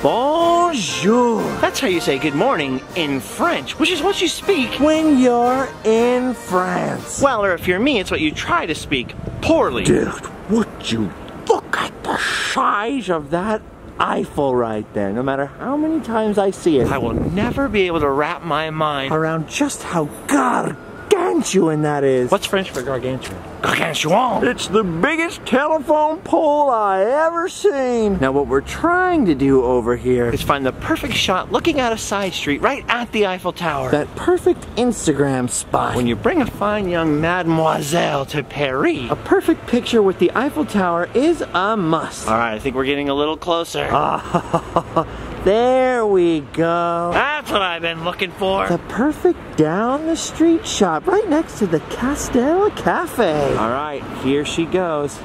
Bonjour. That's how you say good morning in French, which is what you speak when you're in France. Well, or if you're me, it's what you try to speak poorly. Dude, would you look at the size of that Eiffel right there? No matter how many times I see it, I will never be able to wrap my mind around just how gargantuan that is. What's French for gargantuan? Gargantuan. It's the biggest telephone pole I ever seen. Now what we're trying to do over here is find the perfect shot looking at a side street right at the Eiffel Tower. That perfect Instagram spot. When you bring a fine young mademoiselle to Paris, a perfect picture with the Eiffel Tower is a must. All right, I think we're getting a little closer. There we go. That's what I've been looking for. The perfect down the street shop right next to the Castel Cafe. All right, here she goes.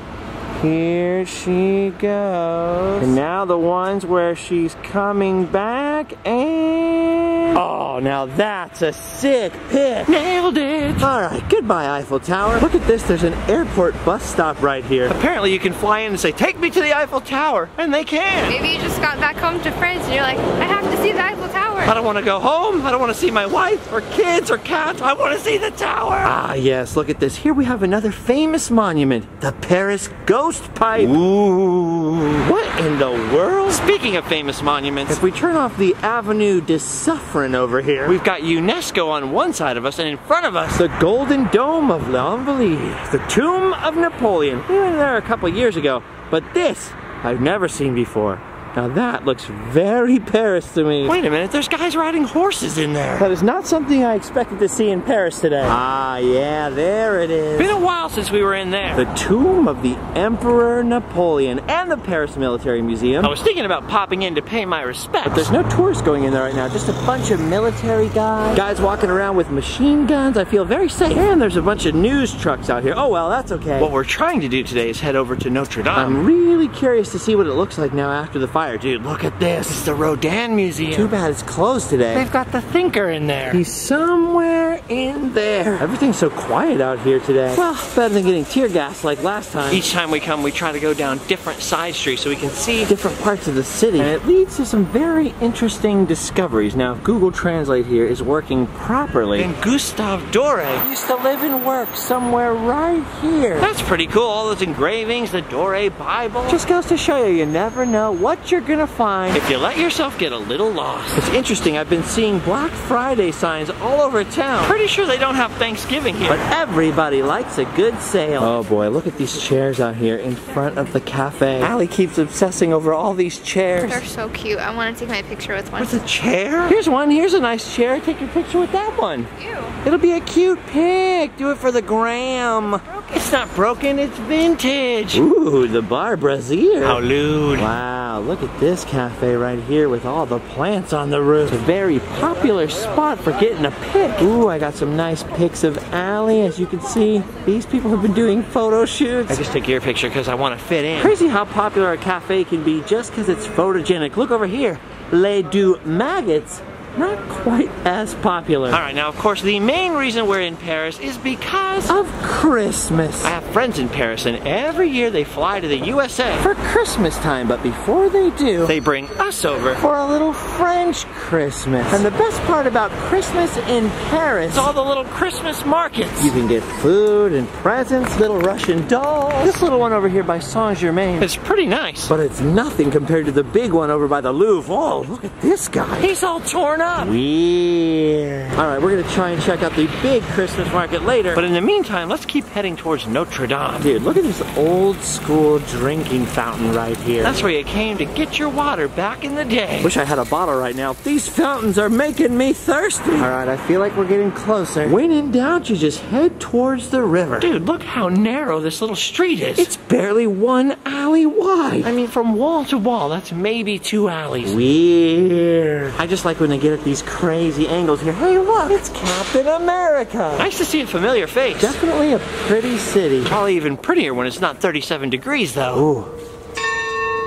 Here she goes. And now the ones where she's coming back and... oh, now that's a sick pic. Nailed it. All right, goodbye Eiffel Tower. Look at this, there's an airport bus stop right here. Apparently you can fly in and say, take me to the Eiffel Tower, and they can. Maybe you just got back home to France and you're like, I have to see the Eiffel Tower. I don't want to go home. I don't want to see my wife or kids or cats. I want to see the tower. Ah, yes, look at this. Here we have another famous monument, the Paris Ghost Pipe. Ooh. What in the world? Speaking of famous monuments, if we turn off the Avenue de Suffren over here, we've got UNESCO on one side of us, and in front of us, the Golden Dome of L'Invalide, the Tomb of Napoleon. We went there a couple years ago, but this I've never seen before. Now that looks very Paris to me. Wait a minute, there's guys riding horses in there. That is not something I expected to see in Paris today. Ah, yeah, there it is. Been a while since we were in there. The tomb of the Emperor Napoleon and the Paris Military Museum. I was thinking about popping in to pay my respects. But there's no tourists going in there right now, just a bunch of military guys. Guys walking around with machine guns. I feel very safe. And there's a bunch of news trucks out here. Oh well, that's okay. What we're trying to do today is head over to Notre Dame. I'm really curious to see what it looks like now after the fire. Dude, look at this. It's the Rodin Museum. Too bad it's closed today. They've got the thinker in there. He's somewhere in there. Everything's so quiet out here today. Well, better than getting tear gassed like last time. Each time we come, we try to go down different side streets so we can see different parts of the city. And it leads to some very interesting discoveries. Now, if Google Translate here is working properly, then Gustave Doré used to live and work somewhere right here. That's pretty cool. All those engravings, the Doré Bible. Just goes to show you, you never know what you're gonna find if you let yourself get a little lost. It's interesting, I've been seeing Black Friday signs all over town. Pretty sure they don't have Thanksgiving here. But everybody likes a good sale. Oh boy, look at these chairs out here in front of the cafe. Allie keeps obsessing over all these chairs. They're so cute. I want to take my picture with one. With a chair? Here's one, here's a nice chair. Take your picture with that one. Ew. It'll be a cute pic. Do it for the gram. It's not broken, it's vintage. Ooh, the bar brazier. How lewd. Wow, look at this cafe right here with all the plants on the roof. It's a very popular spot for getting a pic. Ooh, I got some nice pics of Allie. As you can see, these people have been doing photo shoots. I just took your picture because I want to fit in. Crazy how popular a cafe can be just because it's photogenic. Look over here. Les Deux Maggots. Not quite as popular. All right, now of course the main reason we're in Paris is because of Christmas. I have friends in Paris and every year they fly to the USA for Christmas time, but before they do, they bring us over for a little French Christmas. And the best part about Christmas in Paris is all the little Christmas markets. You can get food and presents, little Russian dolls. This little one over here by Saint Germain, it's pretty nice, but it's nothing compared to the big one over by the Louvre. Oh, look at this guy. He's all torn up. Weird. All right, we're gonna try and check out the big Christmas market later. But in the meantime, let's keep heading towards Notre Dame. Dude, look at this old school drinking fountain right here. That's where you came to get your water back in the day. Wish I had a bottle right now. These fountains are making me thirsty. All right, I feel like we're getting closer. When in doubt, you just head towards the river. Dude, look how narrow this little street is. It's barely one alley wide. I mean, from wall to wall, that's maybe 2 alleys. Weird. I just like when they get at these crazy angles here. Hey, look, it's Captain America. Nice to see a familiar face. Definitely a pretty city. Probably even prettier when it's not 37 degrees, though. Ooh,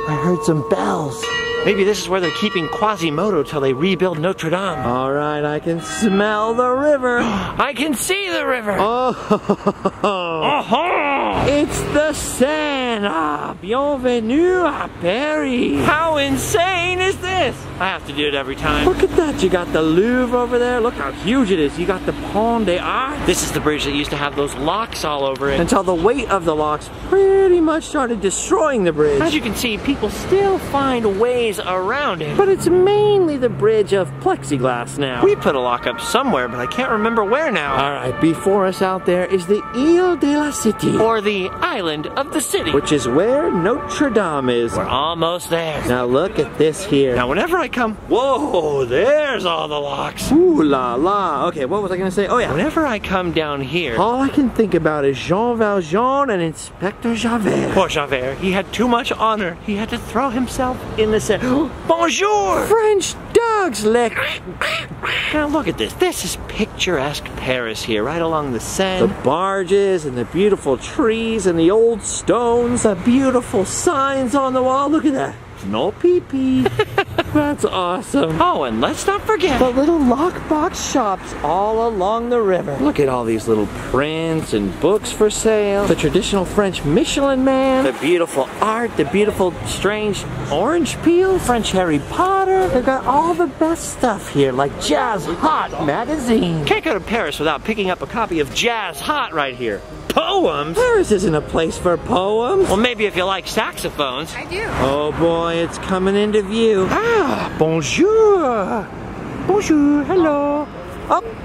I heard some bells. Maybe this is where they're keeping Quasimodo till they rebuild Notre Dame. All right, I can smell the river. I can see the river. Oh, it's the Seine. Ah, bienvenue à Paris. How insane is this? this. I have to do it every time. Look at that. You got the Louvre over there. Look how huge it is. You got the Pont des Arts. This is the bridge that used to have those locks all over it. Until the weight of the locks pretty much started destroying the bridge. As you can see, people still find ways around it. But it's mainly the bridge of plexiglass now. We put a lock up somewhere, but I can't remember where now. Alright, before us out there is the Ile de la Cité. Or the Island of the City. Which is where Notre Dame is. We're almost there. Now look at this here. Now whenever I come... Whoa, there's all the locks. Ooh la la. Okay, what was I gonna say? Oh yeah. Whenever I come down here, all I can think about is Jean Valjean and Inspector Javert. Poor Javert, he had too much honor. He had to throw himself in the Seine. Bonjour! French dog's leg. Now look at this. This is picturesque Paris here, right along the Seine. The barges and the beautiful trees and the old stones. The beautiful signs on the wall. Look at that. No pee-pee. That's awesome. Oh, and let's not forget the little lockbox shops all along the river. Look at all these little prints and books for sale. The traditional French Michelin Man. The beautiful art. The beautiful strange orange peel. French Harry Potter. They've got all the best stuff here, like Jazz Hot magazine. Can't go to Paris without picking up a copy of Jazz Hot right here. Poems? Paris isn't a place for poems. Well, maybe if you like saxophones. I do. Oh boy, it's coming into view. Ah, bonjour. Bonjour, hello. Oh.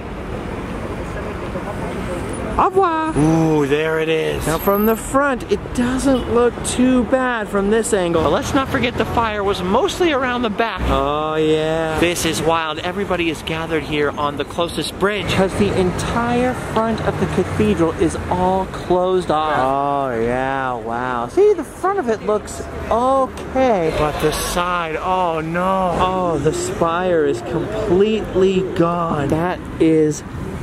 Au revoir. Ooh, there it is. Now from the front, it doesn't look too bad from this angle. But let's not forget the fire was mostly around the back. Oh yeah. This is wild. Everybody is gathered here on the closest bridge because the entire front of the cathedral is all closed off. Oh yeah, wow. See, the front of it looks okay. But the side, oh no. Oh, the spire is completely gone. That is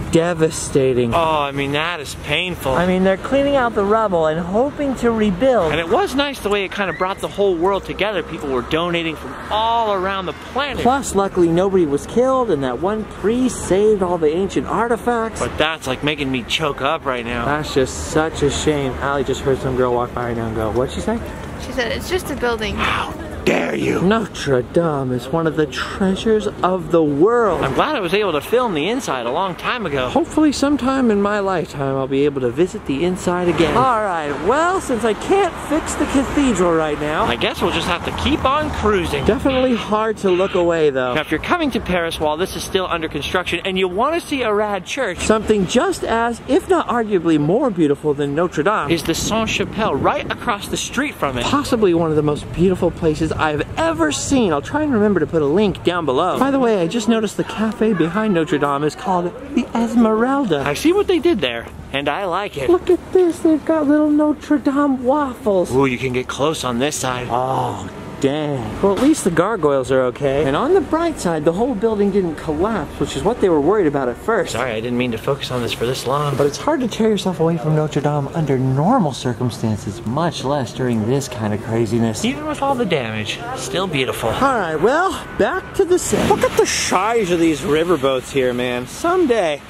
devastating. Oh, I mean, that is painful. I mean, they're cleaning out the rubble and hoping to rebuild. And it was nice the way it kind of brought the whole world together. People were donating from all around the planet. Plus, luckily, nobody was killed, and that one priest saved all the ancient artifacts. But that's like making me choke up right now. That's just such a shame. Allie just heard some girl walk by right now and go, what'd she say? She said, it's just a building. How dare you? Notre Dame is one of the treasures of the world. I'm glad I was able to film the inside a long time ago. Hopefully sometime in my lifetime I'll be able to visit the inside again. Alright, well, since I can't fix the cathedral right now, I guess we'll just have to keep on cruising. Definitely hard to look away though. Now if you're coming to Paris while this is still under construction and you want to see a rad church, something just as, if not arguably more beautiful than Notre Dame, is the Sainte-Chapelle right across the street from it. Possibly one of the most beautiful places I've ever seen. I'll try and remember to put a link down below. By the way, I just noticed the cafe behind Notre Dame is called the Esmeralda. I see what they did there, and I like it. Look at this, they've got little Notre Dame waffles. Ooh, you can get close on this side. Oh, dang. Well, at least the gargoyles are okay. And on the bright side, the whole building didn't collapse, which is what they were worried about at first. Sorry, I didn't mean to focus on this for this long. But it's hard to tear yourself away from Notre Dame under normal circumstances, much less during this kind of craziness. Even with all the damage, still beautiful. Alright, well, back to the Seine. Look at the size of these riverboats here, man. Someday,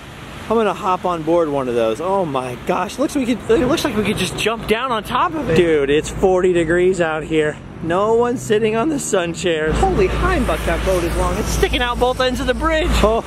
I'm gonna hop on board one of those. Oh my gosh, it looks like we could just jump down on top of it. Dude, it's 40 degrees out here. No one's sitting on the sun chairs. Holy Heimbutt, that boat is long. It's sticking out both ends of the bridge. Oh,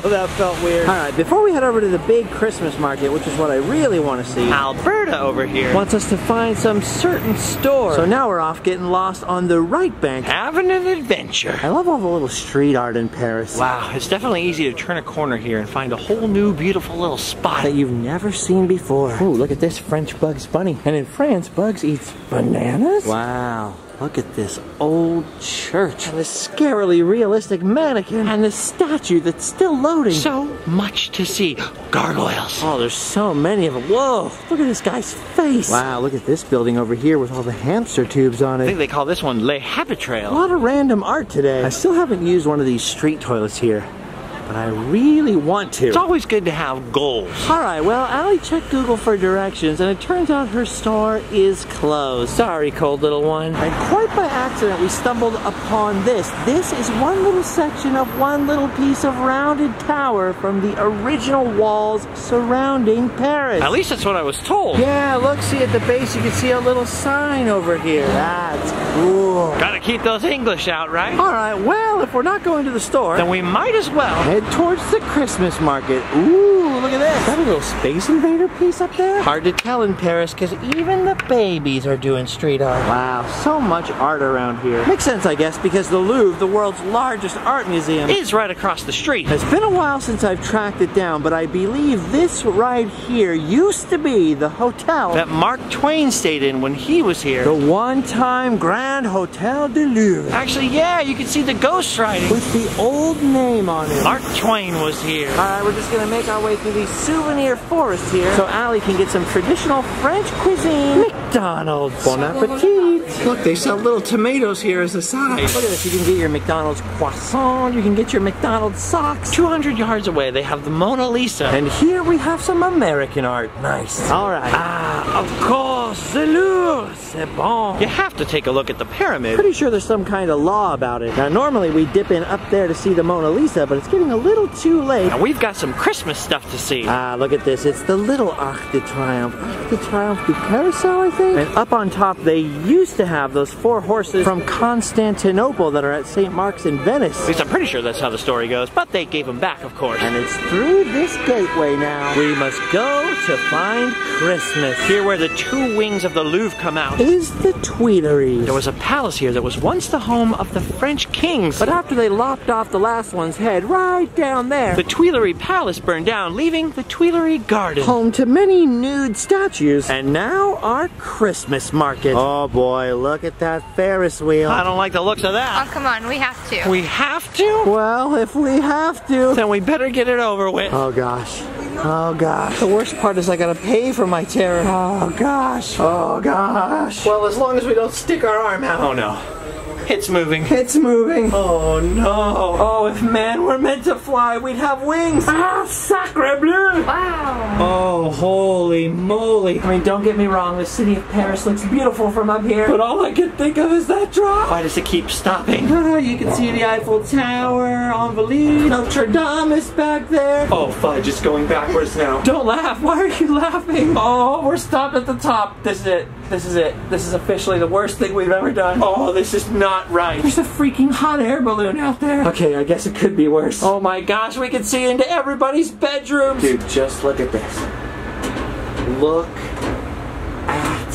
that felt weird. All right, before we head over to the big Christmas market, which is what I really want to see, Alberta over here wants us to find some certain store. So now we're off getting lost on the right bank, having an adventure. I love all the little street art in Paris. Wow, it's definitely easy to turn a corner here and find a whole new beautiful little spot that you've never seen before. Ooh, look at this French Bugs Bunny. And in France, Bugs eats bananas? Wow. Look at this old church, and this scarily realistic mannequin, and this statue that's still loading. So much to see. Gargoyles. Oh, there's so many of them. Whoa, look at this guy's face. Wow, look at this building over here with all the hamster tubes on it. I think they call this one Les Habitrails. A lot of random art today. I still haven't used one of these street toilets here. but I really want to. It's always good to have goals. Alright, well, Allie checked Google for directions, and it turns out her store is closed. Sorry, cold little one. And quite by accident, we stumbled upon this. This is one little section of one little piece of rounded tower from the original walls surrounding Paris. At least that's what I was told. Yeah, look, see at the base, you can see a little sign over here. That's cool. Gotta keep those English out, right? Alright, well, if we're not going to the store, Then we might as well head towards the Christmas market. Ooh, look at this. Is that a little Space Invader piece up there? Hard to tell in Paris because even the babies are doing street art. Wow, so much art around here. Makes sense, I guess, because the Louvre, the world's largest art museum, is right across the street. It's been a while since I've tracked it down, but I believe this right here used to be the hotel that Mark Twain stayed in when he was here. The one-time Grand Hotel du Louvre. Actually, yeah, you can see the ghost writing with the old name on it. Mark Twain was here. Alright, we're just gonna make our way through these souvenir forests here so Allie can get some traditional French cuisine. McDonald's. Bon appetit. Look, they sell little tomatoes here as a side. Look at this, you can get your McDonald's croissant, you can get your McDonald's socks. 200 yards away, they have the Mona Lisa. And here we have some American art. Nice. Alright. Ah, of course, the Louvre, c'est bon. You have to take a look at the pyramid. Pretty sure there's some kind of law about it. Now, normally we dip in up there to see the Mona Lisa, but it's getting a little too late. Now, we've got some Christmas stuff to see. Ah, look at this. It's the little Arc de Triomphe. Arc de Triomphe du Carousel, I think? And up on top, they used to have those 4 horses from Constantinople that are at St. Mark's in Venice. At least I'm pretty sure that's how the story goes, but they gave them back, of course. And it's through this gateway now we must go to find Christmas. Here where the 2 wings of the Louvre come out is the Tuileries. There was a palace here that was once the home of the French kings. But after they lopped off the last one's head right down there, the Tuileries Palace burned down, leaving the Tuileries Garden home to many nude statues. And now our Christmas market. Oh boy, look at that Ferris wheel. I don't like the looks of that. Oh, come on, we have to. We have to? Well, if we have to, then we better get it over with. Oh gosh. Oh gosh. The worst part is I gotta pay for my terror. Oh gosh. Oh gosh. Well, as long as we don't stick our arm out. Oh no. It's moving. It's moving. Oh no. Oh, if man were meant to fly, we'd have wings. Ah, sacre bleu. Wow. Oh, holy moly. I mean, don't get me wrong, the city of Paris looks beautiful from up here, but all I can think of is that drop. Why does it keep stopping? You can see the Eiffel Tower, Envelée, Notre Dame is back there. Oh, fudge, it's going backwards now. Don't laugh. Why are you laughing? Oh, we're stopped at the top. This is it. This is it. This is officially the worst thing we've ever done. Oh, this is not right. There's a freaking hot air balloon out there. Okay, I guess it could be worse. Oh my gosh, we can see into everybody's bedrooms. Dude, just look at this. Look at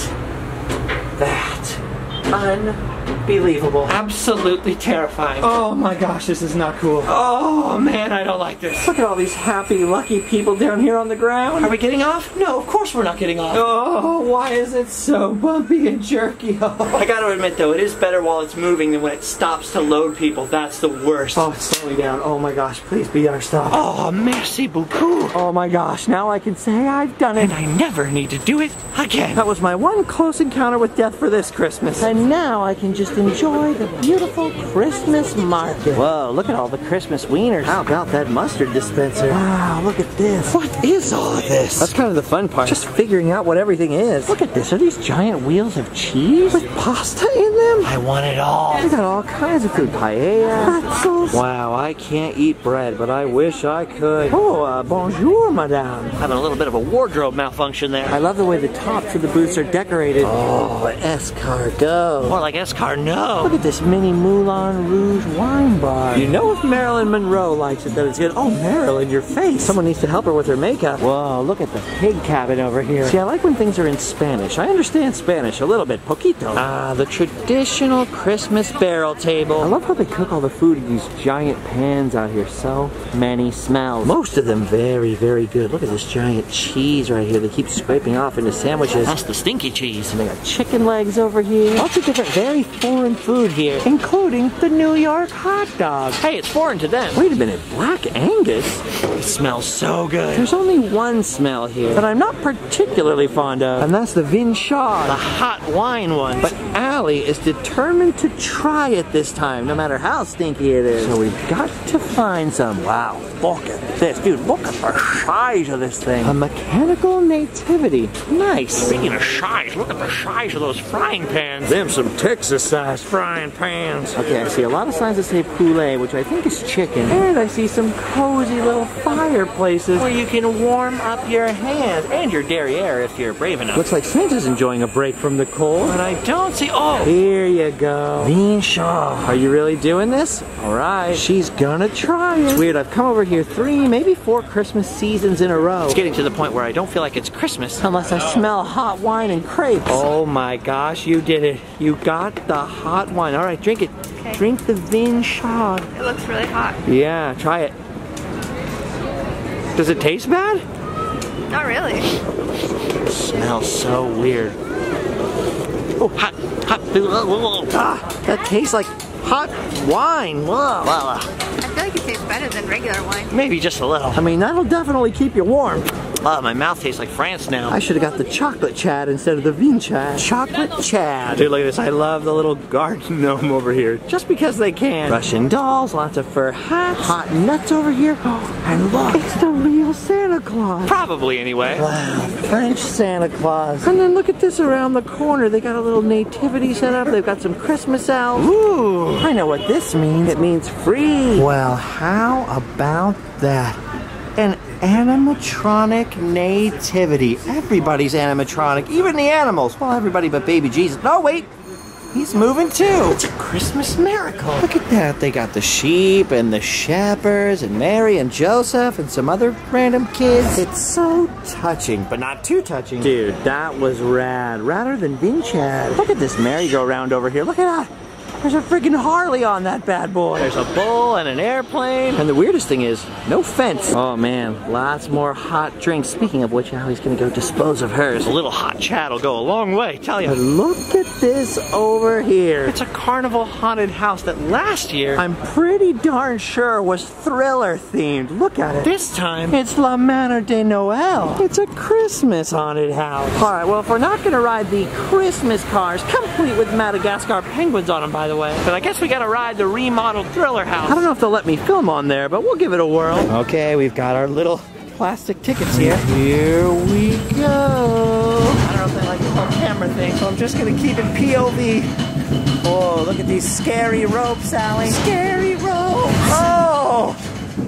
that. Unbelievable. Absolutely terrifying. Oh my gosh, this is not cool. Oh man, I don't like this. Look at all these happy, lucky people down here on the ground. Are we getting off? No, of course we're not getting off. Oh, why is it so bumpy and jerky? Oh. I gotta admit though, it is better while it's moving than when it stops to load people. That's the worst. Oh, it's slowing down. Oh my gosh, please be our stop. Oh, merci beaucoup. Oh my gosh, now I can say I've done it. And I never need to do it again. That was my one close encounter with death for this Christmas. And now I can just enjoy the beautiful Christmas market. Whoa, look at all the Christmas wieners. How about that mustard dispenser? Wow, look at this. What is all of this? That's kind of the fun part. Just figuring out what everything is. Look at this. Are these giant wheels of cheese with pasta in them? I want it all. We got all kinds of food. Paella, pretzels. Wow, I can't eat bread, but I wish I could. Oh, bonjour, madame. Having a little bit of a wardrobe malfunction there. I love the way the tops of the booths are decorated. Oh, escargot. More like escargot. Look at this mini Moulin Rouge wine bar. You know if Marilyn Monroe likes it that it's good. Oh, Marilyn, your face. Someone needs to help her with her makeup. Whoa, look at the pig cabin over here. See, I like when things are in Spanish. I understand Spanish a little bit, poquito. Ah, the traditional Christmas barrel table. I love how they cook all the food in these giant pans out here. So many smells. Most of them very, very good. Look at this giant cheese right here. They keep scraping off into sandwiches. That's the stinky cheese. And they got chicken legs over here. Lots of different, very foreign food here, including the New York hot dog. Hey, it's foreign to them. Wait a minute, Black Angus? It smells so good. There's only one smell here that I'm not particularly fond of, and that's the vin The chaud. hot wine one. But Allie is determined to try it this time, no matter how stinky it is. So we've got to find some. Wow, look at this. Dude, look at the size of this thing. A mechanical nativity. Nice. Speaking of size, look at the size of those frying pans. Them some Texas-sized Frying pans. Okay, I see a lot of signs that say poulet, which I think is chicken. And I see some cozy little fireplaces Where you can warm up your hands and your derriere if you're brave enough. Looks like Santa's enjoying a break from the cold. But I don't see. Oh, Here you go. Vin chaud. Are you really doing this? All right. She's gonna try it. It's weird. I've come over here 3, maybe 4 Christmas seasons in a row. it's getting to the point where I don't feel like it's Christmas. Unless I smell hot wine and crepes. Oh my gosh, you did it. You got the hot wine. All right, drink it. Okay. Drink the vin chaud. It looks really hot. Yeah, try it. Does it taste bad? Not really. It smells so weird. Oh, hot, hot. Ah, that tastes like hot wine. Whoa. Wow. I feel like it tastes better than regular wine. Maybe just a little. I mean, that'll definitely keep you warm. Oh, my mouth tastes like France now. I should have got the chocolate chad instead of the vin chaud. Chocolate chad. Dude, look at this. I love the little garden gnome over here. Just because they can. Russian dolls, lots of fur hats, hot nuts over here. Oh, and look, it's the real Santa Claus. Probably anyway. Wow, French Santa Claus. And then look at this around the corner. They got a little nativity set up. They've got some Christmas elves. Ooh, I know what this means. It means free. Well, how about that? An animatronic nativity. Everybody's animatronic, even the animals. Well, everybody but baby Jesus. No, wait. He's moving too. It's a Christmas miracle. Look at that. They got the sheep and the shepherds and Mary and Joseph and some other random kids. It's so touching, but not too touching. Dude, that was rad. Radder than vin chaud. Look at this merry-go-round over here. Look at that. There's a freaking Harley on that bad boy. There's a bull and an airplane. And the weirdest thing is, no fence. Oh man, lots more hot drinks. Speaking of which, Allie's gonna go dispose of hers. A little hot chat will go a long way, tell But you. look at this over here. It's a carnival haunted house that last year, I'm pretty darn sure was Thriller themed. Look at it. this time, It's La Manor de Noël. It's a Christmas haunted house. All right, well, if we're not gonna ride the Christmas cars, complete with Madagascar penguins on them, by the way. but I guess we gotta ride the remodeled Thriller house. I don't know if they'll let me film on there, but we'll give it a whirl. Okay, we've got our little plastic tickets here. Here we go. I don't know if they like the whole camera thing, so I'm just gonna keep it POV. Oh, look at these scary ropes, Allie. Scary ropes. Oh,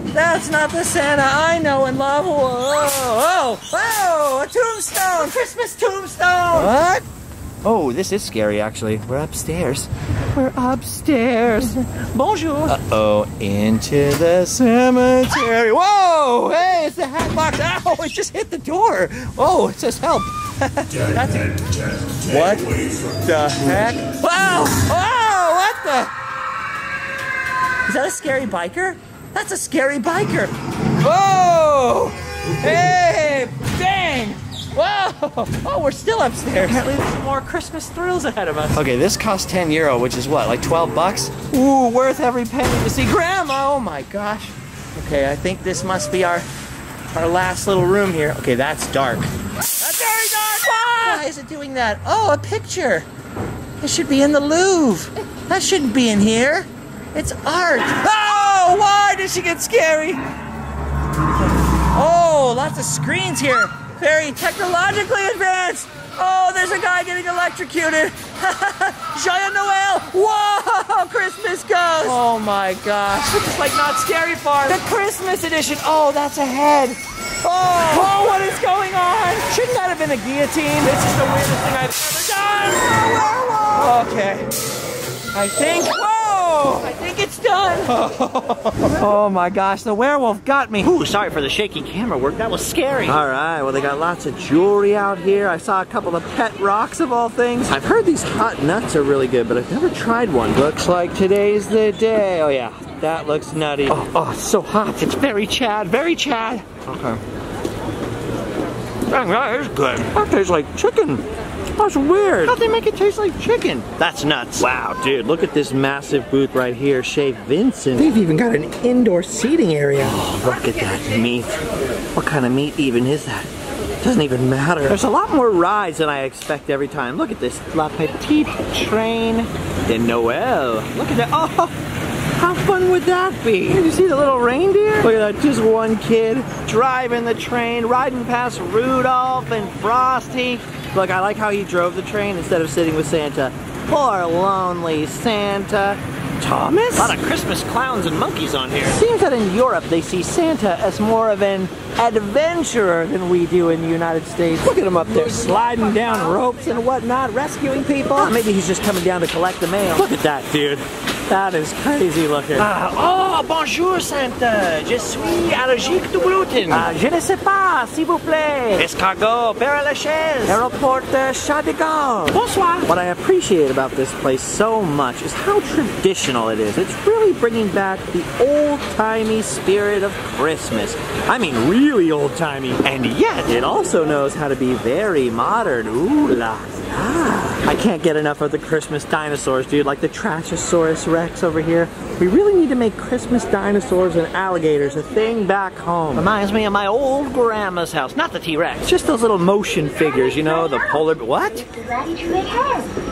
that's not the Santa I know and love. Whoa, whoa, whoa, a tombstone, Christmas tombstone. What? Oh, this is scary, actually. We're upstairs. We're upstairs. Bonjour. Uh-oh, into the cemetery. Whoa! Hey, it's the hat box. Ow, it just hit the door. Oh, it says help. That's it. What the heck? Wow! Wow! What the? Is that a scary biker? That's a scary biker. Whoa! Hey! Bang! Whoa! Oh, we're still upstairs. Apparently there's some more Christmas thrills ahead of us. Okay, this costs 10 euro, which is what, like 12 bucks? Ooh, worth every penny to see Grandma. Oh my gosh. Okay, I think this must be our last little room here. Okay, that's dark. That's very dark. Why is it doing that? Oh, a picture. It should be in the Louvre. That shouldn't be in here. It's art. Oh, why did she get scary? Oh, lots of screens here. Very technologically advanced. Oh, there's a guy getting electrocuted. Joyeux Noel. Whoa, Christmas ghost. Oh my gosh. It's like not scary far. The Christmas edition. Oh, that's a head. Oh, what is going on? Shouldn't that have been a guillotine? This is the weirdest thing I've ever done. Okay. I think it's done. Oh my gosh, the werewolf got me. Ooh, sorry for the shaky camera work. That was scary. All right, well, they got lots of jewelry out here. I saw a couple of pet rocks of all things. I've heard these hot nuts are really good, but I've never tried one. Looks like today's the day. Oh yeah, that looks nutty. Oh, it's so hot. It's very Chad, very Chad. Okay. Dang, that is good. That tastes like chicken. That's weird. How'd they make it taste like chicken? That's nuts. Wow, dude, look at this massive booth right here, Chez Vincent. They've even got an indoor seating area. Oh, look at that meat. What kind of meat even is that? Doesn't even matter. There's a lot more rides than I expect every time. Look at this La Petite Train de Noël. Look at that. Oh, how fun would that be? Did you see the little reindeer? Look at that, just one kid driving the train, riding past Rudolph and Frosty. Look, I like how he drove the train instead of sitting with Santa. Poor lonely Santa. Thomas? A lot of Christmas clowns and monkeys on here. Seems that in Europe they see Santa as more of an adventurer than we do in the United States. Look at him up there sliding down ropes and whatnot, rescuing people. Maybe he's just coming down to collect the mail. Look at that, dude. That is crazy looking. Oh, bonjour Santa. Je suis allergique de gluten. Je ne sais pas, s'il vous plaît. Escargot, Pere Lachaise. Aéroport Charles de Gaulle. Bonsoir. What I appreciate about this place so much is how traditional it is. It's really bringing back the old-timey spirit of Christmas. I mean, really old-timey. And yet, it also knows how to be very modern. Ooh la la. I can't get enough of the Christmas dinosaurs, dude. Like the Trashosaurus Rex over here. We really need to make Christmas dinosaurs and alligators a thing back home. Reminds me of my old grandma's house. Not the T-Rex. Just those little motion figures, you know, the polar... What?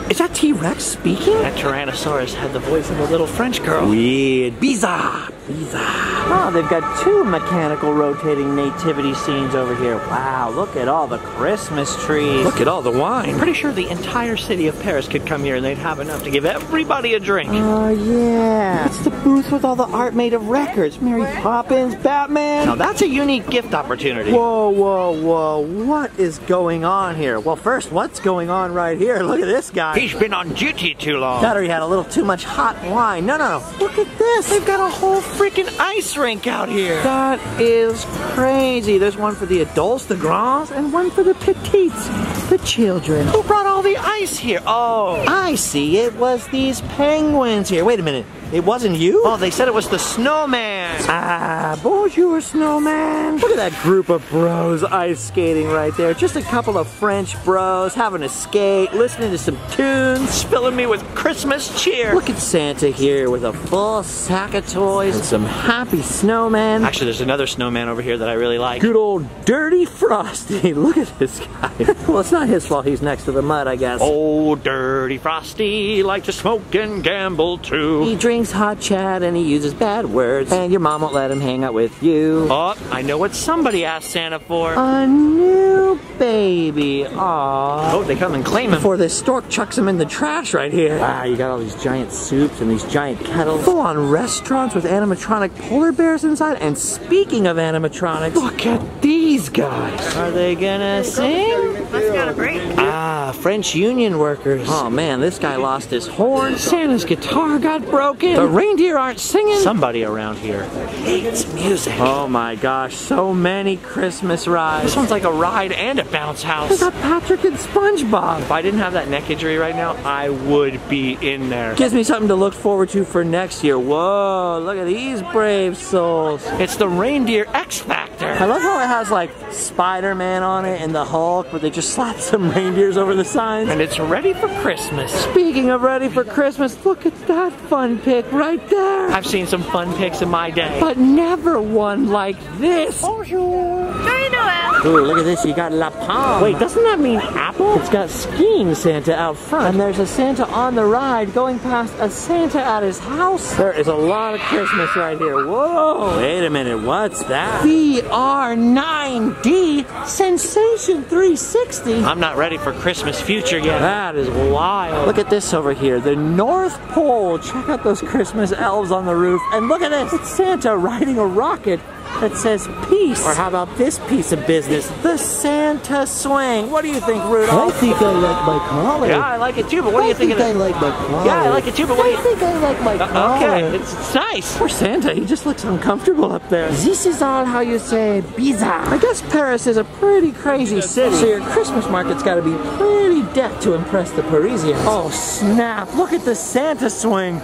Is that T-Rex speaking? That Tyrannosaurus had the voice of a little French girl. Weird. Bizarre. Bizarre. Oh, they've got two mechanical rotating nativity scenes over here. Wow, look at all the Christmas trees. Look at all the wine. Pretty sure the entire city of Paris could come here and they'd have enough to give everybody a drink. Oh, yeah. It's the booth with all the art made of records. Mary Poppins, Batman. Now that's a unique gift opportunity. Whoa, whoa, whoa. What is going on here? Well, first, what's going on right here? Look at this guy. He's been on duty too long. That or he had a little too much hot wine. No, no, no. Look at this. They've got a whole freaking ice rink out here. That is crazy. There's one for the adults, the grands, and one for the petites, the children. Who brought all the ice here? Oh, I see. It was these penguins here. Wait a minute. It wasn't you? Oh, they said it was the snowman. Ah, bonjour, snowman. Look at that group of bros ice skating right there. Just a couple of French bros having a skate, listening to some tunes. Filling me with Christmas cheer. Look at Santa here with a full sack of toys and some happy snowmen. Actually, there's another snowman over here that I really like. Good old dirty Frosty. Look at this guy. Well, it's not his fault he's next to the mud, I guess. Oh, dirty Frosty, like to smoke and gamble too. He drinks hot chat and he uses bad words, and your mom won't let him hang out with you. Oh, I know what somebody asked Santa for. A new baby. Aww. Oh, they come and claim him. Before this stork chucks him in the trash right here. Wow, you got all these giant soups and these giant kettles. Full-on restaurants with animatronic polar bears inside. And speaking of animatronics, look at these guys. Are they gonna sing? Must got a break. Ah, French Union workers. Oh man, this guy lost his horn. Santa's guitar got broken. The reindeer aren't singing. Somebody around here hates music. Oh my gosh, so many Christmas rides. This one's like a ride and a bounce house. They got Patrick and SpongeBob. If I didn't have that neck injury right now, I would be in there. Gives me something to look forward to for next year. Whoa, look at these brave souls. It's the Reindeer X Factor. I love how it has like Spider-Man on it and the Hulk, but they just slapped some reindeers over the signs. And it's ready for Christmas. Speaking of ready for Christmas, look at that fun pic right there. I've seen some fun pics in my day. But never one like this. Bonjour. Joyeux Noel. Ooh, look at this. You got La Pomme. Wait, doesn't that mean apple? It's got skiing Santa out front. And there's a Santa on the ride going past a Santa at his house. There is a lot of Christmas right here. Whoa. Wait a minute. What's that? VR 9D Sensation 360. I'm not ready for Christmas future yet. That is wild. Look at this over here. The North Pole. Check out those Christmas elves on the roof. And look at this. It's Santa riding a rocket that says peace. Or how about this piece of business? The Santa swing. What do you think, Rudolph? I think I like my collar. Yeah, I like it too, but what do you think of I that? like my collar. Yeah, I like it too, but what do you I think I like my collar. Okay, it's nice. Poor Santa, he just looks uncomfortable up there. This is all how you say bizarre. I guess Paris is a pretty crazy city, so your Christmas market's gotta be pretty decked to impress the Parisians. Oh snap, look at the Santa swing.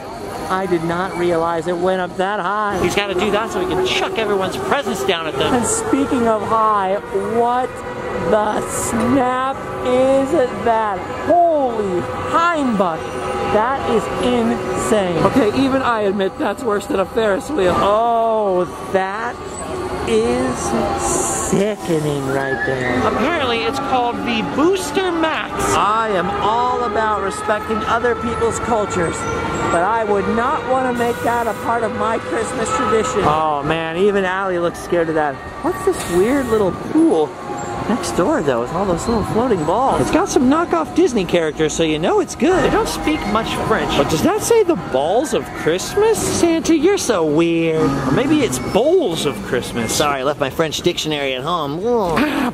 I did not realize it went up that high. He's got to do that so he can chuck everyone's presents down at them. And speaking of high, what the snap is that? Holy Heimbuck. That is insane. Okay, even I admit that's worse than a Ferris wheel. Oh, that is sickening right there. Apparently, it's called the Booster Max. I am all about respecting other people's cultures, but I would not want to make that a part of my Christmas tradition. Oh man, even Allie looks scared of that. What's this weird little pool next door though, with all those little floating balls? It's got some knockoff Disney characters, so you know it's good. They don't speak much French. But does that say the balls of Christmas? Santa, you're so weird. Or maybe it's bowls of Christmas. Sorry, I left my French dictionary at home.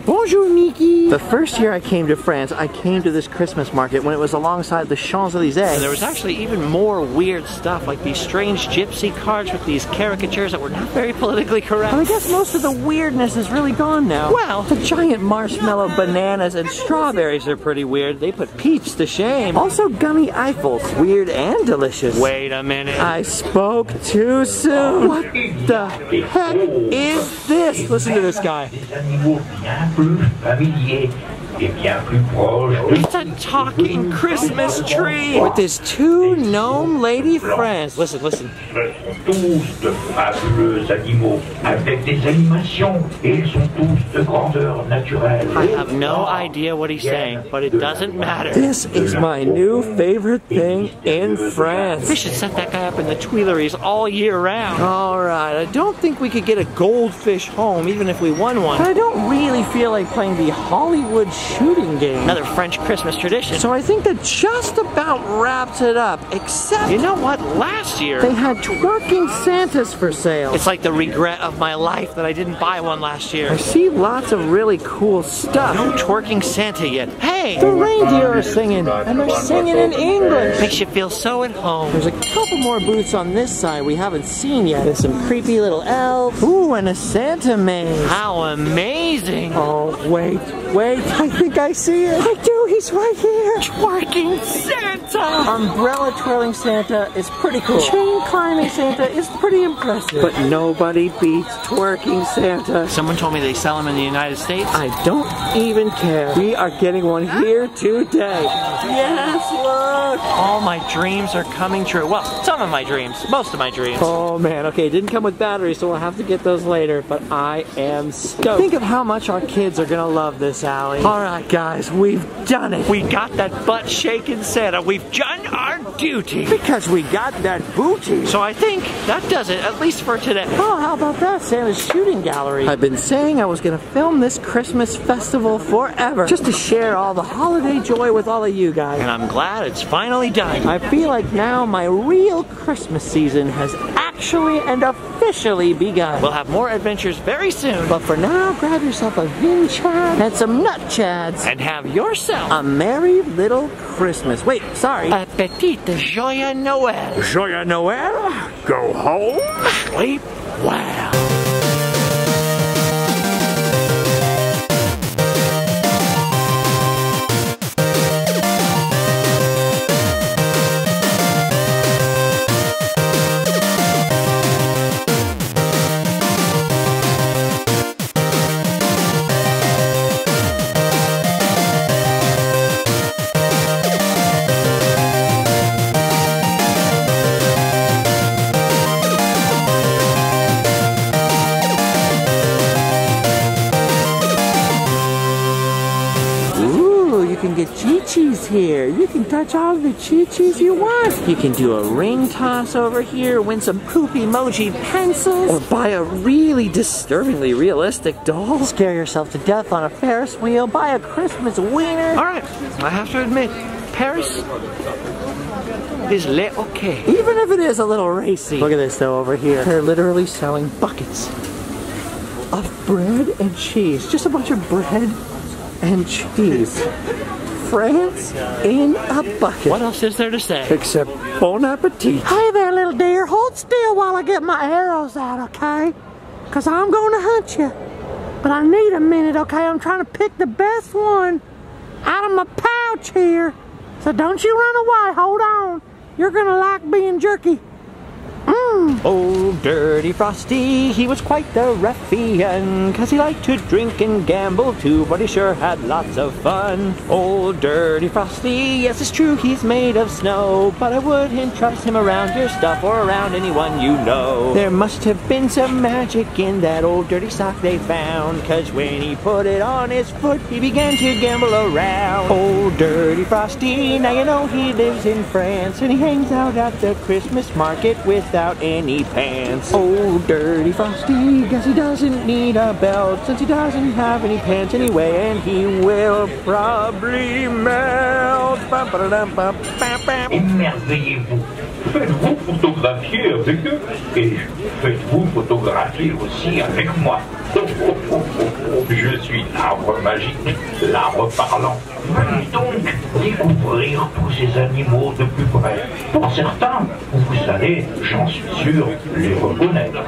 Bonjour, Mickey. The first year I came to France, I came to this Christmas market when it was alongside the Champs-Élysées. And there was actually even more weird stuff, like these strange gypsy cards with these caricatures that were not very politically correct. But I guess most of the weirdness is really gone now. Well, the giant marshmallow bananas and strawberries are pretty weird. They put peach to shame. Also gummy Eiffels, weird and delicious. Wait a minute. I spoke too soon. What the heck is this? Listen to this guy. It's a talking Christmas tree with his two gnome lady friends. Listen, listen. Tous de fabuleux animaux avec des animations et ils sont tous de grandeur naturelle. I have no idea what he's saying, but it doesn't matter. This is my new favorite thing in France. We should set that guy up in the Tuileries all year round. Alright, I don't think we could get a goldfish home even if we won one. But I don't really feel like playing the Hollywood shooting game. Another French Christmas tradition. So I think that just about wraps it up, except... You know what? Last year... they had twerking Santas for sale. It's like the regret of my life that I didn't buy one last year. I see lots of really cool stuff. No twerking Santa yet. Hey! The reindeer are singing, and they're singing in English. Makes you feel so at home. There's a couple more booths on this side we haven't seen yet. There's some creepy little elves. Ooh, and a Santa maze. How amazing! Oh, wait. I think I see it. I do, he's right here. Twerking Santa! Umbrella twirling Santa is pretty cool. Chain climbing Santa is pretty impressive. But nobody beats twerking Santa. Someone told me they sell them in the United States. I don't even care. We are getting one here today. Yes, look! All my dreams are coming true. Well, some of my dreams. Most of my dreams. Oh man, okay, it didn't come with batteries, so we'll have to get those later, but I am stoked. Think of how much our kids are gonna love this, Allie. Alright guys, we've done it. We got that butt-shaking Santa. We've done our duty. Because we got that booty. So I think that does it, at least for today. Oh, how about that, Santa's shooting gallery? I've been saying I was gonna film this Christmas festival forever, just to share all the holiday joy with all of you guys. And I'm glad it's finally done. I feel like now my real Christmas season has actually and officially begun. We'll have more adventures very soon. But for now, grab yourself a Vin Chad and some Nut Chads. And have yourself a merry little Christmas. Wait, sorry. A petite Joyeux Noel. Joyeux Noel? Go home. Sleep well. You can get chi-chis here. You can touch all the chi-chis you want. You can do a ring toss over here, win some poop emoji pencils, or buy a really disturbingly realistic doll. Scare yourself to death on a Ferris wheel, buy a Christmas wiener. Alright, I have to admit, Paris is okay. Even if it is a little racy. Look at this though over here. They're literally selling buckets of bread and cheese. Just a bunch of bread and cheese. France in a bucket. What else is there to say? Except bon appetit. Hey there, little deer. Hold still while I get my arrows out, okay? Because I'm going to hunt you. But I need a minute, okay? I'm trying to pick the best one out of my pouch here. So don't you run away. Hold on. You're going to like being jerky. Oh, Old dirty Frosty, he was quite the ruffian, 'cause he liked to drink and gamble too, but he sure had lots of fun. Old dirty Frosty, yes it's true he's made of snow, but I wouldn't trust him around your stuff or around anyone you know. There must have been some magic in that old dirty sock they found, 'cause when he put it on his foot, he began to gamble around. Old dirty Frosty, now you know he lives in France, and he hangs out at the Christmas market without any pants. Old dirty Frosty, guess he doesn't need a belt, since he doesn't have any pants anyway, and he will probably melt. Émerveillez-vous. Faites-vous photographier avec eux et faites-vous photographier aussi avec moi. Je suis l'arbre magique, l'arbre parlant. Venez donc découvrir tous ces animaux de plus près. Pour certains, vous allez, j'en suis sûr, les reconnaître.